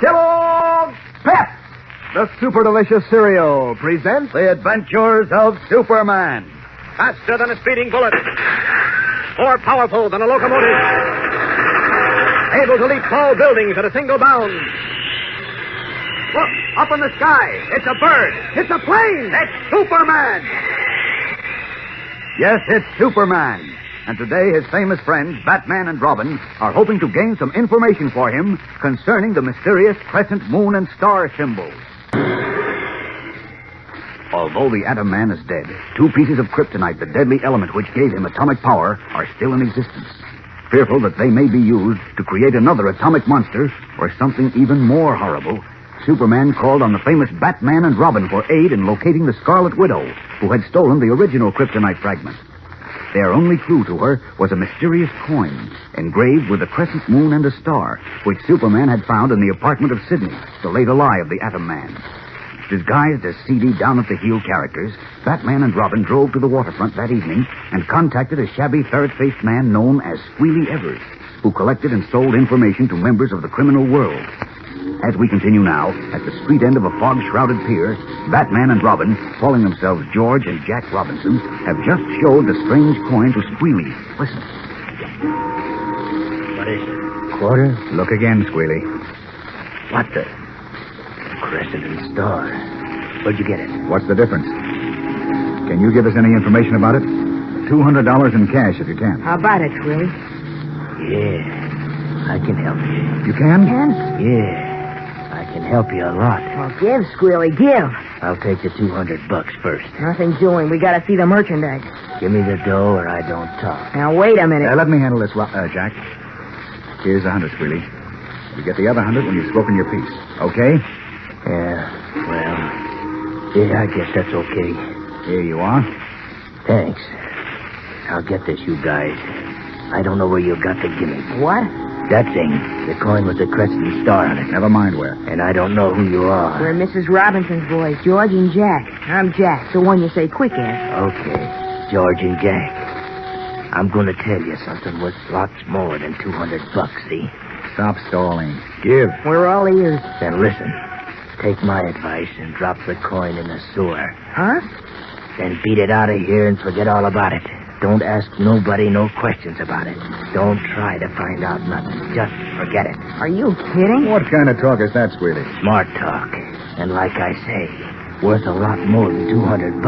Kellogg's Pep, the super delicious cereal, presents The Adventures of Superman. Faster than a speeding bullet. More powerful than a locomotive. Able to leap tall buildings at a single bound. Look, up in the sky. It's a bird. It's a plane. It's Superman. Yes, it's Superman. And today his famous friends, Batman and Robin, are hoping to gain some information for him concerning the mysterious crescent moon and star symbols. Although the Atom Man is dead, 2 pieces of kryptonite, the deadly element which gave him atomic power, are still in existence. Fearful that they may be used to create another atomic monster or something even more horrible, Superman called on the famous Batman and Robin for aid in locating the Scarlet Widow, who had stolen the original kryptonite fragment. Their only clue to her was a mysterious coin engraved with a crescent moon and a star, which Superman had found in the apartment of Sidney, the late ally of the Atom Man. Disguised as seedy, down-at-the-heel characters, Batman and Robin drove to the waterfront that evening and contacted a shabby, ferret-faced man known as Squealy Evers, who collected and sold information to members of the criminal world. As we continue now, at the street end of a fog-shrouded pier, Batman and Robin, calling themselves George and Jack Robinson, have just showed the strange coin to Squealy. Listen. What is it? Quarter? Look again, Squealy. What the? Crescent and star. Where'd you get it? What's the difference? Can you give us any information about it? $200 in cash, if you can. How about it, Squealy? Yeah, I can help you. You can? Yeah, I can help you a lot. Well, give, Squealy, give. I'll take the $200 first. Nothing doing. We gotta see the merchandise. Give me the dough or I don't talk. Now, wait a minute. Let me handle this, Jack. Here's 100, Squealy. You get the other 100 when you've spoken your piece. Okay? Yeah, well, yeah, I guess that's okay. Here you are. Thanks. I'll get this, you guys. I don't know where you got the gimmick. What? That thing, the coin with the crescent and star on it. Never mind where. And I don't know who you are. We're Mrs. Robinson's boys, George and Jack. I'm Jack, the one you say quick as. Okay, George and Jack. I'm going to tell you something worth lots more than $200, see? Stop stalling. Give. We're all ears. Then listen. Take my advice and drop the coin in the sewer. Huh? Then beat it out of here and forget all about it. Don't ask nobody no questions about it. Don't try to find out nothing. Just forget it. Are you kidding? What kind of talk is that, Squealy? Smart talk. And like I say, worth a lot more than $200.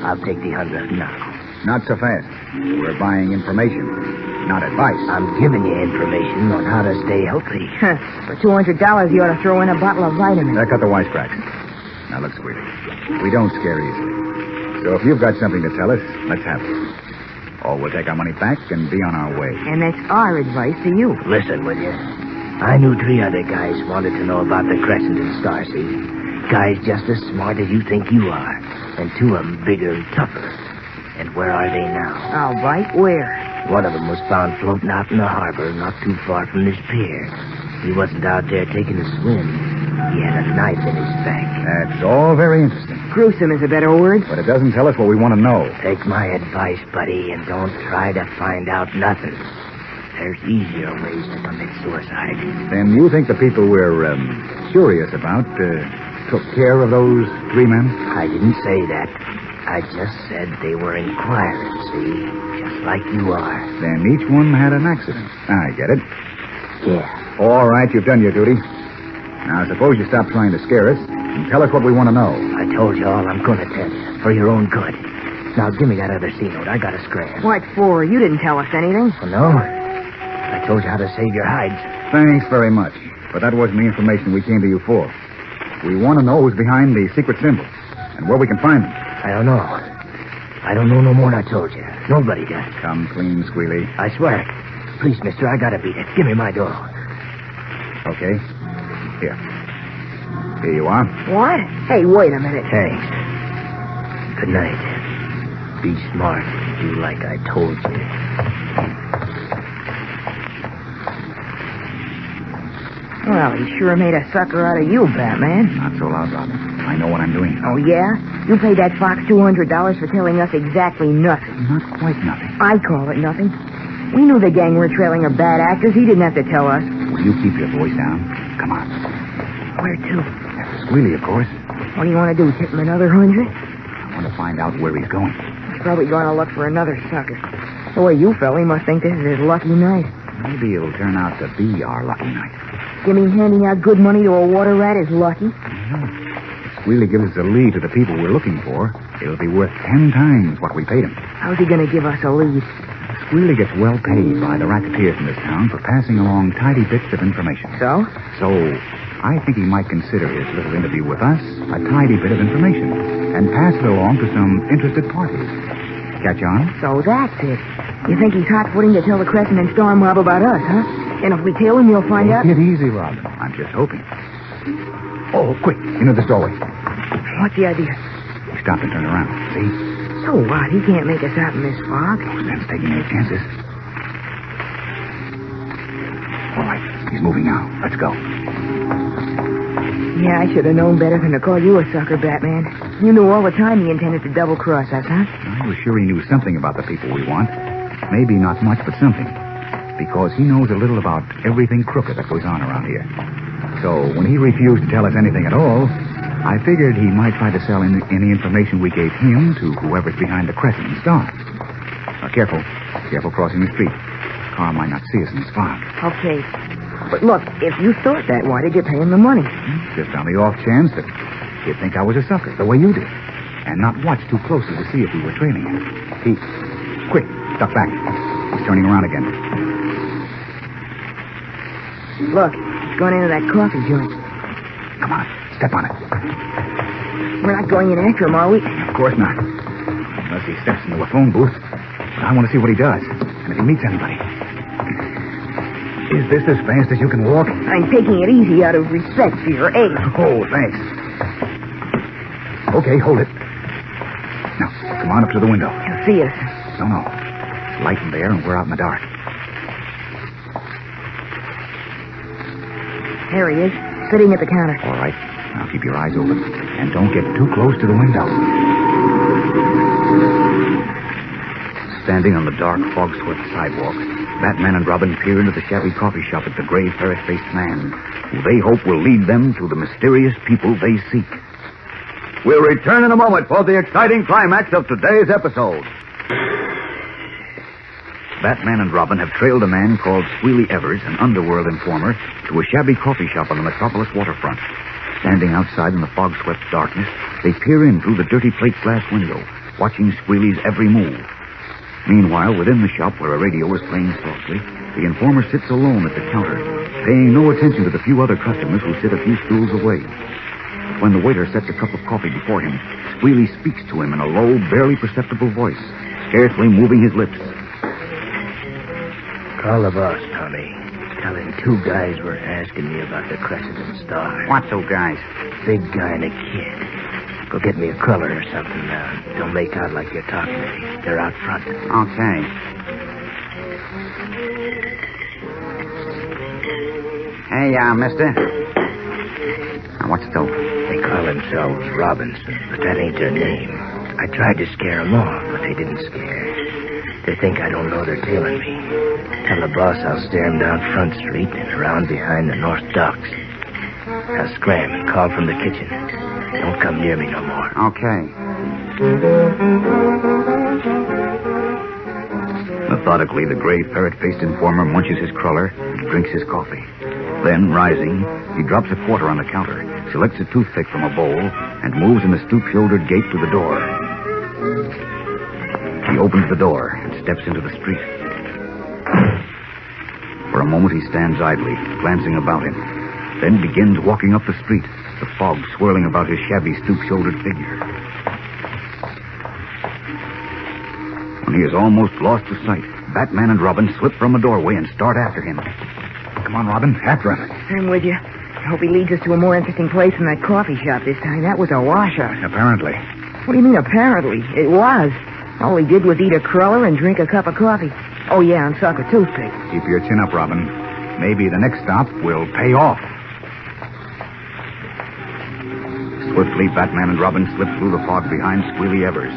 I'll take the 100 now. Not so fast. We're buying information, not advice. I'm giving you information on how to stay healthy. For $200, you ought to throw in a bottle of vitamins. Cut the wisecracks. Now, look, Squealy. We don't scare easily. So if you've got something to tell us, let's have it. Or we'll take our money back and be on our way. And that's our advice to you. Listen, will you? I knew 3 other guys wanted to know about the Crescent and Star, see? Guys just as smart as you think you are. And 2 of them bigger and tougher. And where are they now? All right, where? One of them was found floating out in the harbor not too far from this pier. He wasn't out there taking a swim. He had a knife in his back. That's all very interesting. Gruesome is a better word. But it doesn't tell us what we want to know. Take my advice, buddy, and don't try to find out nothing. There's easier ways to commit suicide. Then you think the people we're curious about took care of those 3 men? I didn't say that. I just said they were inquiring, see? Just like you are. Then each one had an accident. I get it. Yeah. All right, you've done your duty. Now, suppose you stop trying to scare us and tell us what we want to know. I told you all I'm going to tell you, for your own good. Now, give me that other C-note. I got a scram. What for? You didn't tell us anything. Oh, no? I told you how to save your hides. Thanks very much. But that wasn't the information we came to you for. We want to know who's behind the secret symbols and where we can find them. I don't know. I don't know no more than I told you. Nobody does. Come clean, Squealy. I swear. Please, mister, I gotta beat it. Give me my dough. Okay. Here. Here you are. What? Hey, wait a minute. Thanks. Good night. Be smart. Do like I told you. Well, he sure made a sucker out of you, Batman. Not so loud, Robin. I know what I'm doing. Oh, yeah? You paid that fox $200 for telling us exactly nothing. Not quite nothing. I call it nothing. We knew the gang we're trailing are bad actors. He didn't have to tell us. Will you keep your voice down? Come on. Where to? After Squealy, of course. What do you want to do, tip him another 100? I want to find out where he's going. He's probably going to look for another sucker. The way you fell, he must think this is his lucky night. Maybe it'll turn out to be our lucky night. You mean handing out good money to a water rat is lucky? If Squealy gives us a lead to the people we're looking for, it'll be worth 10 times what we paid him. How's he going to give us a lead? Squealy gets well paid by the racketeers in this town for passing along tidy bits of information. So? So, I think he might consider his little interview with us a tidy bit of information and pass it along to some interested parties. Catch on? So that's it. You think he's hot-footing to tell the Crescent and Star Mob about us, huh? And if we tail him, you'll find out? Take it easy, Robin. I'm just hoping. Oh, quick, into this doorway. What's the idea? We stop and turn around. See? So what? He can't make us out in this fog. No sense taking any chances. All right, he's moving now. Let's go. Yeah, I should have known better than to call you a sucker, Batman. You knew all the time he intended to double-cross us, huh? I was sure he knew something about the people we want. Maybe not much, but something. Because he knows a little about everything crooked that goes on around here. So when he refused to tell us anything at all, I figured he might try to sell any information we gave him to whoever's behind the Crescent and Star. Now, careful. Careful crossing the street. The car might not see us in this fog. Okay. But look, if you thought that, why did you pay him the money? Just on the off chance that he'd think I was a sucker, the way you did. And not watch too closely to see if we were trailing him. Quick, duck back. He's turning around again. Look, he's going into that coffee joint. Come on, step on it. We're not going in after him, are we? Of course not. Unless he steps into a phone booth. But I want to see what he does. And if he meets anybody. Is this as fast as you can walk? I'm taking it easy out of respect for your age. Oh, thanks. Okay, hold it. Now, come on up to the window. He'll see us. No. It's light in there and we're out in the dark. There he is, sitting at the counter. All right. Now keep your eyes open. And don't get too close to the window. Standing on the dark, fog-swept sidewalk, Batman and Robin peer into the shabby coffee shop at the gray, ferret-faced man, who they hope will lead them to the mysterious people they seek. We'll return in a moment for the exciting climax of today's episode. Batman and Robin have trailed a man called Squealy Evers, an underworld informer, to a shabby coffee shop on the Metropolis waterfront. Standing outside in the fog-swept darkness, they peer in through the dirty plate glass window, watching Squealy's every move. Meanwhile, within the shop where a radio is playing softly, the informer sits alone at the counter, paying no attention to the few other customers who sit a few stools away. When the waiter sets a cup of coffee before him, Squealy speaks to him in a low, barely perceptible voice, scarcely moving his lips. Call the boss, Tommy. Tell him 2 guys were asking me about the Crescent and Star. What 2 guys? Big guy and a kid. Go get me a cruller or something now. Don't make out like you're talking to me. They're out front. Okay. Hey, mister. Now, what's dope? They call themselves Robinson, but that ain't their name. I tried to scare them off, but they didn't scare. They think I don't know they're tailing me. Tell the boss I'll stare him down Front Street and around behind the North Docks. Now scram and call from the kitchen. Don't come near me no more. Okay. Methodically, the gray, ferret-faced informer munches his cruller and drinks his coffee. Then, rising, he drops a quarter on the counter, selects a toothpick from a bowl, and moves in the stoop-shouldered gait to the door. He opens the door and steps into the street. For a moment, he stands idly, glancing about him, then begins walking up the street, the fog swirling about his shabby, stoop-shouldered figure. When he is almost lost to sight, Batman and Robin slip from a doorway and start after him. Come on, Robin, after him. I'm with you. I hope he leads us to a more interesting place than that coffee shop this time. That was a washout. Apparently. What do you mean, apparently? It was. All he did was eat a cruller and drink a cup of coffee. Oh, yeah, and suck a toothpick. Keep your chin up, Robin. Maybe the next stop will pay off. Swiftly, Batman and Robin slip through the fog behind Squealy Evers,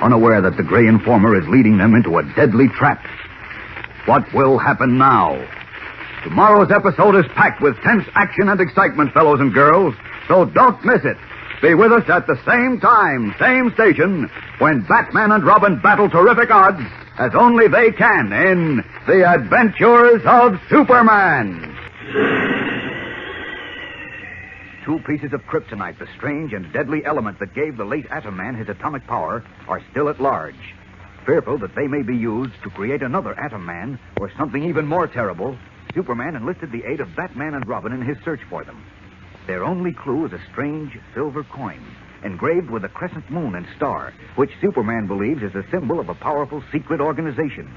unaware that the gray informer is leading them into a deadly trap. What will happen now? Tomorrow's episode is packed with tense action and excitement, fellows and girls, so don't miss it. Be with us at the same time, same station, when Batman and Robin battle terrific odds as only they can in The Adventures of Superman. Two pieces of kryptonite, the strange and deadly element that gave the late Atom Man his atomic power, are still at large. Fearful that they may be used to create another Atom Man or something even more terrible, Superman enlisted the aid of Batman and Robin in his search for them. Their only clue is a strange silver coin, engraved with a crescent moon and star, which Superman believes is a symbol of a powerful secret organization.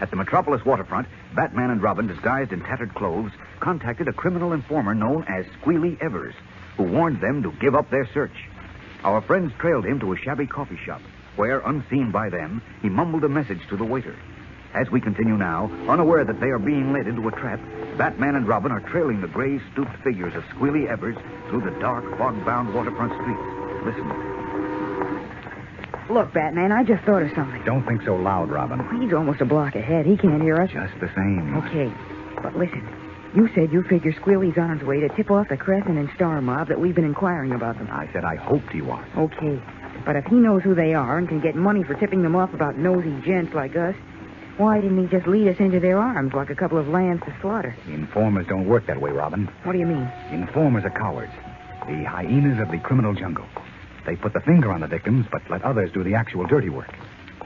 At the Metropolis waterfront, Batman and Robin, disguised in tattered clothes, contacted a criminal informer known as Squealy Evers, who warned them to give up their search. Our friends trailed him to a shabby coffee shop, where, unseen by them, he mumbled a message to the waiter. As we continue now, unaware that they are being led into a trap, Batman and Robin are trailing the gray, stooped figures of Squealy Evers through the dark, fog-bound waterfront streets. Listen. Look, Batman, I just thought of something. Don't think so loud, Robin. He's almost a block ahead. He can't hear us. Just the same. Okay, but listen. You said you figure Squealy's on his way to tip off the Crescent and Star mob that we've been inquiring about them. I said I hoped he was. Okay, but if he knows who they are and can get money for tipping them off about nosy gents like us, why didn't he just lead us into their arms like a couple of lambs to slaughter? Informers don't work that way, Robin. What do you mean? Informers are cowards. The hyenas of the criminal jungle. They put the finger on the victims, but let others do the actual dirty work.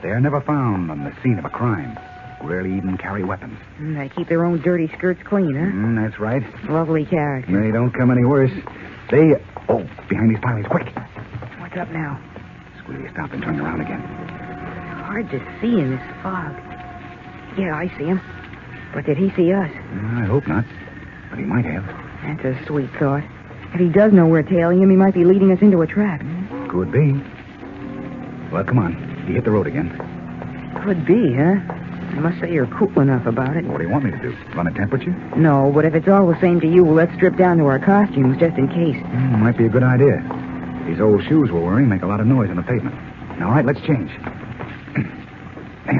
They're never found on the scene of a crime. Rarely even carry weapons. They keep their own dirty skirts clean, huh? That's right. Lovely character. They don't come any worse. They... Oh, behind these pilings, quick. What's up now? Squealy stopped and turned around again. Hard to see in this fog. Yeah, I see him. But did he see us? I hope not. But he might have. That's a sweet thought. If he does know we're tailing him, he might be leading us into a trap. Could be. Well, come on. You hit the road again. Could be, huh? I must say you're cool enough about it. What do you want me to do? Run a temperature? No, but if it's all the same to you, let's strip down to our costumes just in case. Might be a good idea. These old shoes we're wearing make a lot of noise on the pavement. All right, let's change.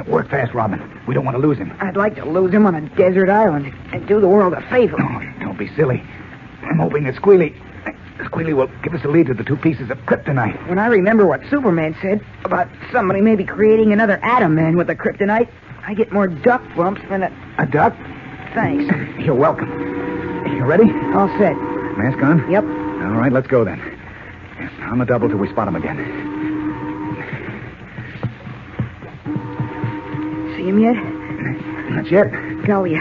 Work fast, Robin. We don't want to lose him. I'd like to lose him on a desert island and do the world a favor. Oh, don't be silly. I'm hoping that Squealy will give us a lead to the two pieces of kryptonite. When I remember what Superman said about somebody maybe creating another Atom Man with the kryptonite, I get more duck bumps than A duck? Thanks. You're welcome. You ready? All set. Mask on? Yep. All right, let's go then. On the double till we spot him again. See him yet? Not yet. Golly,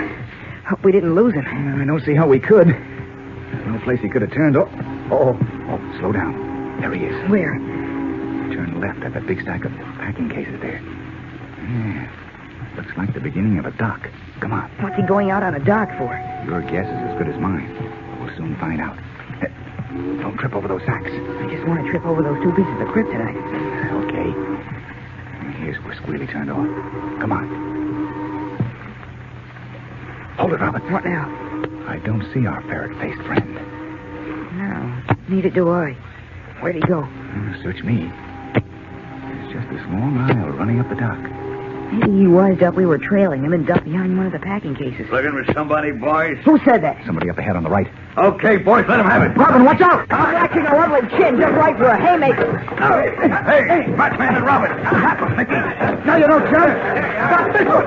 hope we didn't lose him. I don't see how we could. There's no place he could have turned. Oh, slow down. There he is. Where? Turn left at that big stack of packing cases there. Yeah. Looks like the beginning of a dock. Come on. What's he going out on a dock for? Your guess is as good as mine. We'll soon find out. Don't trip over those sacks. I just want to trip over those two pieces of kryptonite. Okay. Here's where Squealy turned off. Come on. Hold it, Robin. What now? I don't see our ferret-faced friend. No, neither do I. Where'd he go? Search me. There's just this long aisle running up the dock. Maybe he wised up we were trailing him and ducked behind one of the packing cases. Looking for somebody, boys? Who said that? Somebody up ahead on the right. Okay, boys, let him have it. Robin, watch out! I'm catching a lovely chin just right for a haymaker. Hey, Batman and Robin. Tap him, Mickey. No, you don't, Chuck. Stop this one.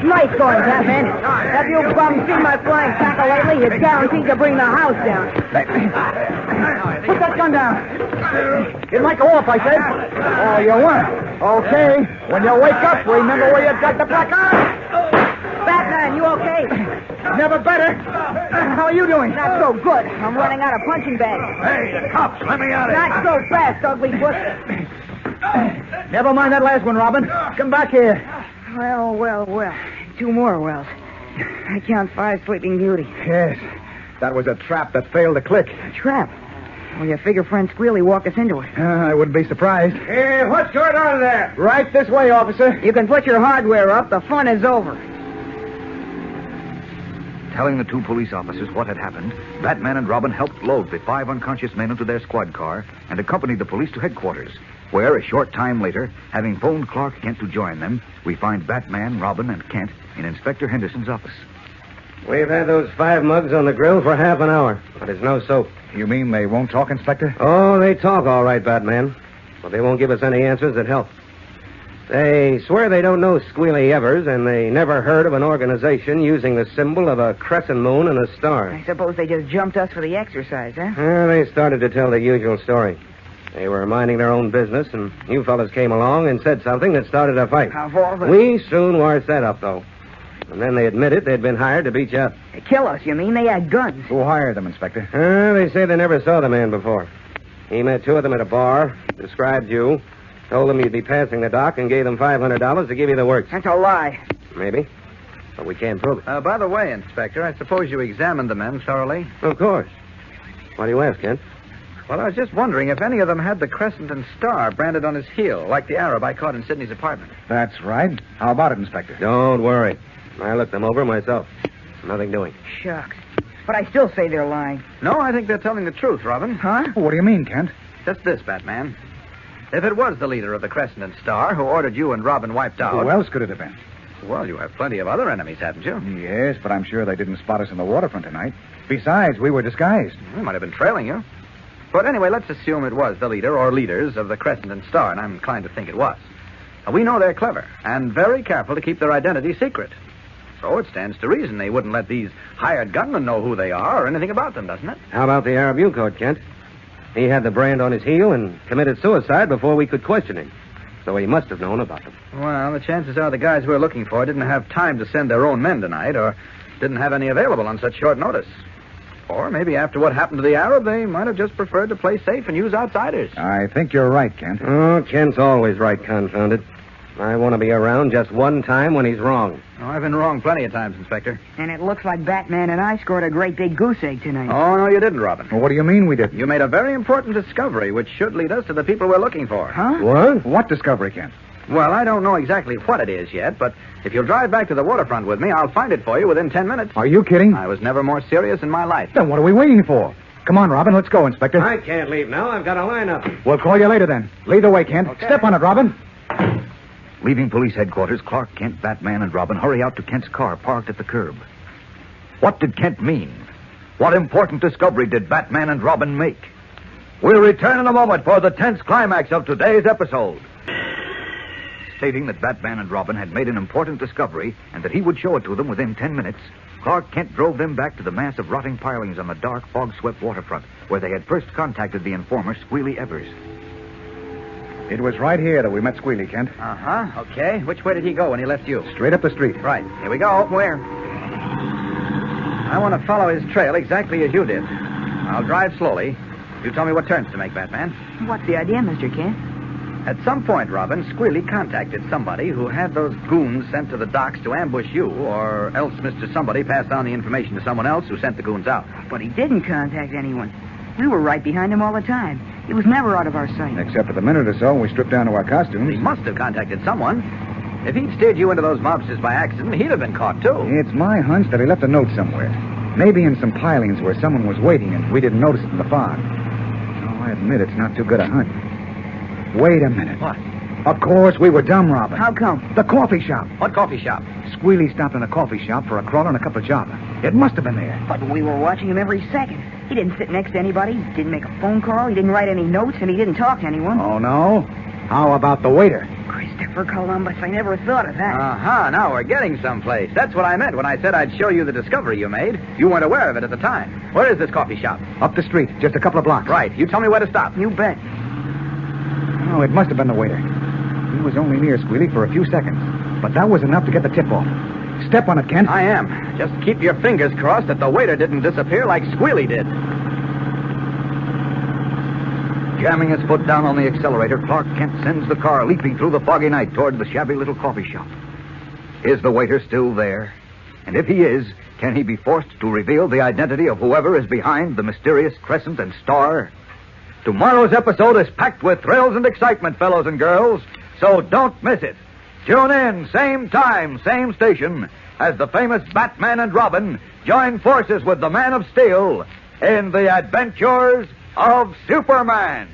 Nice going, Batman. Have you bums seen my flying tackle lately? It's guaranteed to bring the house down. Put that gun down. It might go off, I said. Oh, you weren't. Okay. When you wake up, remember where you got the black eye. Batman, you okay? Never better. How are you doing? Not so good. I'm running out of punching bags. Hey, the cops, let me out of here. Not so fast, ugly puss. Never mind that last one, Robin. Come back here. Well. 2 more wells. I count 5 Sleeping Beauty. Yes. That was a trap that failed to click. A trap? Well, you figure friend Squealy walked us into it. I wouldn't be surprised. Hey, what's going on there? Right this way, officer. You can put your hardware up. The fun is over. Telling the 2 police officers what had happened, Batman and Robin helped load the 5 unconscious men into their squad car and accompanied the police to headquarters. where, a short time later, having phoned Clark Kent to join them, we find Batman, Robin, and Kent in Inspector Henderson's office. We've had those 5 mugs on the grill for half an hour, but there's no soap. You mean they won't talk, Inspector? Oh, they talk all right, Batman. But they won't give us any answers that help. They swear they don't know Squealy Evers, and they never heard of an organization using the symbol of a crescent moon and a star. I suppose they just jumped us for the exercise, huh? They started to tell the usual story. They were minding their own business, and you fellas came along and said something that started a fight. Of all the... We soon were set up, though. And then they admitted they'd been hired to beat you up. To kill us, you mean? They had guns. Who hired them, Inspector? They say they never saw the man before. He met 2 of them at a bar, described you, told them you'd be passing the dock, and gave them $500 to give you the works. That's a lie. Maybe. But we can't prove it. By the way, Inspector, I suppose you examined the men thoroughly? Of course. Why do you ask, Kent? Well, I was just wondering if any of them had the crescent and star branded on his heel, like the Arab I caught in Sidney's apartment. That's right. How about it, Inspector? Don't worry. I looked them over myself. Nothing doing. Shucks. But I still say they're lying. No, I think they're telling the truth, Robin. Huh? What do you mean, Kent? Just this, Batman. If it was the leader of the Crescent and Star who ordered you and Robin wiped out... Who else could it have been? Well, you have plenty of other enemies, haven't you? Yes, but I'm sure they didn't spot us in the waterfront tonight. Besides, we were disguised. They might have been trailing you. But anyway, let's assume it was the leader or leaders of the Crescent and Star, and I'm inclined to think it was. We know they're clever and very careful to keep their identity secret. So it stands to reason they wouldn't let these hired gunmen know who they are or anything about them, doesn't it? How about the Arab you caught, Kent? He had the brand on his heel and committed suicide before we could question him. So he must have known about them. Well, the chances are the guys we're looking for didn't have time to send their own men tonight or didn't have any available on such short notice. Or maybe after what happened to the Arab, they might have just preferred to play safe and use outsiders. I think you're right, Kent. Oh, Kent's always right, confounded. I want to be around just one time when he's wrong. Oh, I've been wrong plenty of times, Inspector. And it looks like Batman and I scored a great big goose egg tonight. Oh, no, you didn't, Robin. Well, what do you mean we didn't? You made a very important discovery, which should lead us to the people we're looking for. Huh? What? What discovery, Kent? Well, I don't know exactly what it is yet, but if you'll drive back to the waterfront with me, I'll find it for you within 10 minutes. Are you kidding? I was never more serious in my life. Then what are we waiting for? Come on, Robin, let's go, Inspector. I can't leave now. I've got a lineup. We'll call you later, then. Lead the way, Kent. Okay. Step on it, Robin. Leaving police headquarters, Clark Kent, Batman, and Robin hurry out to Kent's car parked at the curb. What did Kent mean? What important discovery did Batman and Robin make? We'll return in a moment for the tense climax of today's episode. Stating that Batman and Robin had made an important discovery and that he would show it to them within 10 minutes, Clark Kent drove them back to the mass of rotting pilings on the dark, fog-swept waterfront where they had first contacted the informer, Squealy Evers. It was right here that we met Squealy, Kent. Uh-huh. Okay. Which way did he go when he left you? Straight up the street. Right. Here we go. Where? I want to follow his trail exactly as you did. I'll drive slowly. You tell me what turns to make, Batman. What's the idea, Mr. Kent? At some point, Robin, Squealy contacted somebody who had those goons sent to the docks to ambush you, or else Mr. Somebody passed on the information to someone else who sent the goons out. But he didn't contact anyone. We were right behind him all the time. He was never out of our sight. Except for the minute or so when we stripped down to our costumes. He must have contacted someone. If he'd steered you into those mobsters by accident, he'd have been caught, too. It's my hunch that he left a note somewhere. Maybe in some pilings where someone was waiting and we didn't notice it in the fog. Oh, I admit it's not too good a hunch. Wait a minute. What? Of course, we were dumb, Robin. How come? The coffee shop. What coffee shop? Squealy stopped in a coffee shop for a crawler and a cup of java. It must have been there. But we were watching him every second. He didn't sit next to anybody. He didn't make a phone call. He didn't write any notes, and he didn't talk to anyone. Oh, no? How about the waiter? Christopher Columbus, I never thought of that. Uh-huh. Now we're getting someplace. That's what I meant when I said I'd show you the discovery you made. You weren't aware of it at the time. Where is this coffee shop? Up the street, just a couple of blocks. Right. You tell me where to stop. You bet. Oh, it must have been the waiter. He was only near Squealy for a few seconds, but that was enough to get the tip-off. Step on it, Kent. I am. Just keep your fingers crossed that the waiter didn't disappear like Squealy did. Jamming his foot down on the accelerator, Clark Kent sends the car leaping through the foggy night toward the shabby little coffee shop. Is the waiter still there? And if he is, can he be forced to reveal the identity of whoever is behind the mysterious crescent and star? Tomorrow's episode is packed with thrills and excitement, fellows and girls, so don't miss it. Tune in, same time, same station, as the famous Batman and Robin join forces with the Man of Steel in the adventures of Superman.